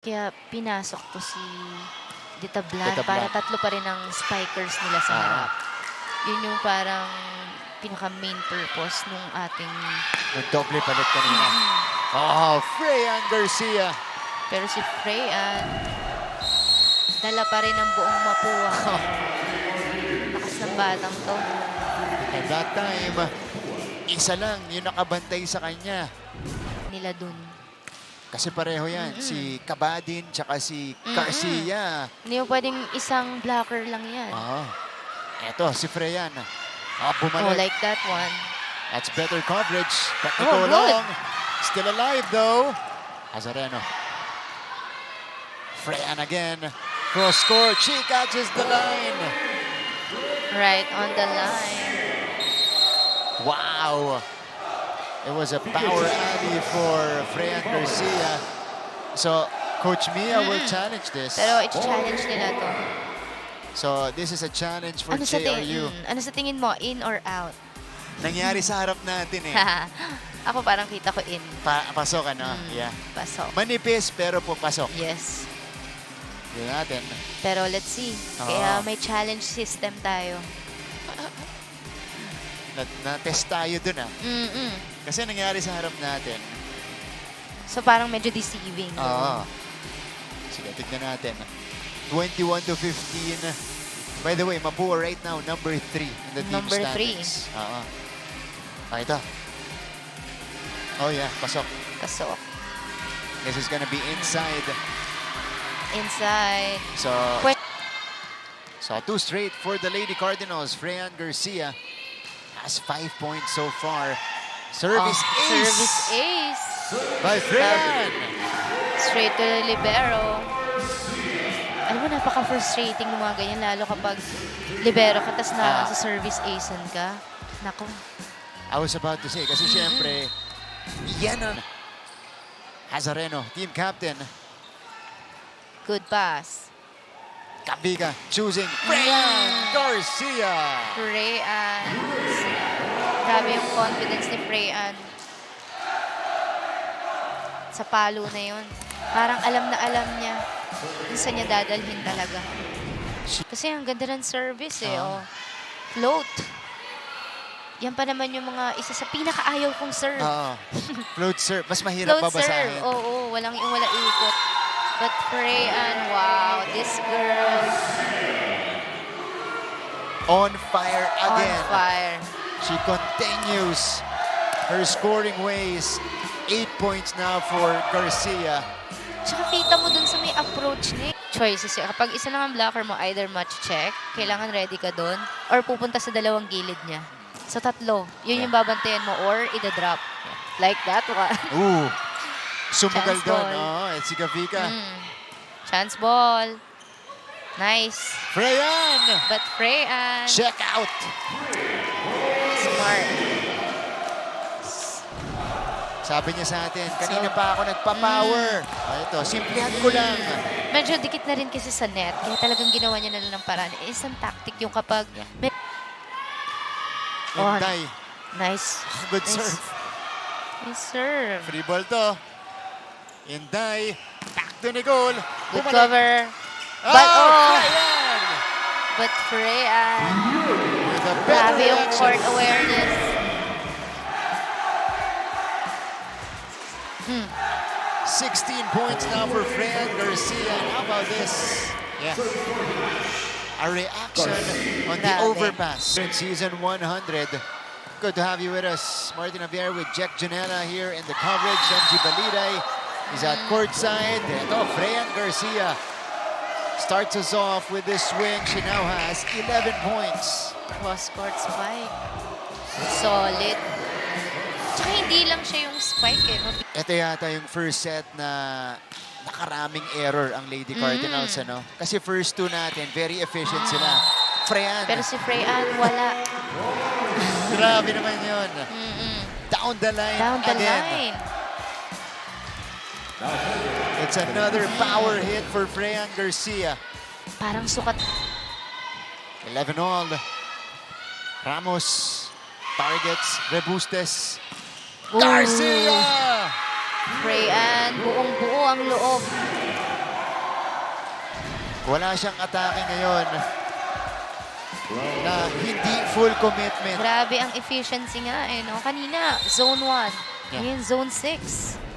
Kaya pinasok ko si Dita Blan Dita para Blan. tatlo pa rin ang spikers nila sa harap. Yun yung parang pinaka-main purpose nung ating... Nag-double palit kanina. Oh, Freyan Garcia. Pero si Freyan, dala pa rin ang buong Mapua. Lakas ng batang to. At that time, isa lang yung nakabantay sa kanya. Nila dun. Kasi pareho yan. Si Kabadin tsaka si Garcia. Hindi mo pwedeng isang blocker lang yan. Eto, si Freyan. Oh, Bumalik. like that one. That's better coverage. Technical good. long. Still alive though. Azareno. Freyan again. Cross court. She catches the line. Right on the line. Wow. It was a power alley for Freyan Garcia. So, Coach Mia will challenge this. Pero i-challenge nila to. So, this is a challenge for Ano sa, JRU. ano sa tingin mo? In or out? Nangyari sa harap natin eh. Ako parang kita ko in. Pasok ano? Yeah. Pasok. Manipis pero papasok. Yes. Yun natin. Pero let's see. Kaya may challenge system tayo. Na-test tayo dun ah. Kasi nangyari sa harap natin. So parang medyo deceiving. Oo. Sige, tignan natin. 21-15. By the way, Mapua right now, number 3 in the team Number standings. Oo. Ito. Oh yeah, pasok. Pasok. This is gonna be inside. Inside. So 2 straight for the Lady Cardinals. Freyan Garcia has 5 points so far. Service ace. Service ace. By Freyan. Straight to the libero. Alam mo, napaka-frustrating ng mga ganyan, lalo kapag libero ka, tas na sa service ace ka. Nako. I was about to say, kasi syempre, yan ang Azareno, team captain. Good pass. Kabiga choosing Freyan Garcia. Freyan. Grabe yung confidence ni Freyan. Sa palo na yun. Parang alam na alam niya kung saan niya dadalhin talaga. Kasi ang ganda ng service eh. Float. Yan pa naman yung mga isa sa pinakaayaw kong serve. Float serve. Mas mahirap Float serve. babasahin. Oo, walang ikot. But Freyan, wow, this girl. On fire again. On fire. She continues her scoring ways. 8 points now for Garcia. Tsaka kita mo dun sa may approach niya. Choices eh. Kapag isa lang ang blocker mo, either match check, kailangan ready ka dun, or pupunta sa dalawang gilid niya. Sa tatlo, yun yung babantayan mo, or ida-drop. Like that one. Ooh. Sumugal Chance doon. ball. Si Gavika. Chance ball. Nice. Freyan! But Freyan. Check out! Smart. Sabi niya sa atin, kanina pa ako nagpa-power. Ito, simplihan ko lang. Medyo dikit na rin kasi sa net. Kaya talagang ginawa niya na lang ng paraan. Isang tactic yung kapag... Inday. Nice. Good serve. Nice serve. Free ball to. Inday. Back to Nicole. Good cover. But Freyan! But Freyan. With a better Grabe yung reaction. court awareness. 16 points now for Freyan Garcia. And how about this? Yeah. A reaction on the overpass. In season 100. Good to have you with us. Martin Javier with Jack Janela here in the coverage. MG Baliday is at courtside. Ito, Freyan Garcia starts us off with this swing. She now has 11 points. Cross-court spike. Solid. Tsaka hindi lang siya yung spike eh. Ito yata yung first set na nakaraming error ang Lady Cardinals. Ano? Kasi first two natin, very efficient sila. Freyan. Pero si Freyan, wala. Grabe naman yun. Down the line Down the again. line. It's another power hit for Freyan Garcia. Parang sukat. 11 all. Ramos targets Rebustes. Garcia! Freyan, buong-buo ang loob. Wala siyang atake ngayon na hindi full commitment. Grabe ang efficiency nga eh, no? Kanina, zone 1. Yeah. Ngayon, zone 6.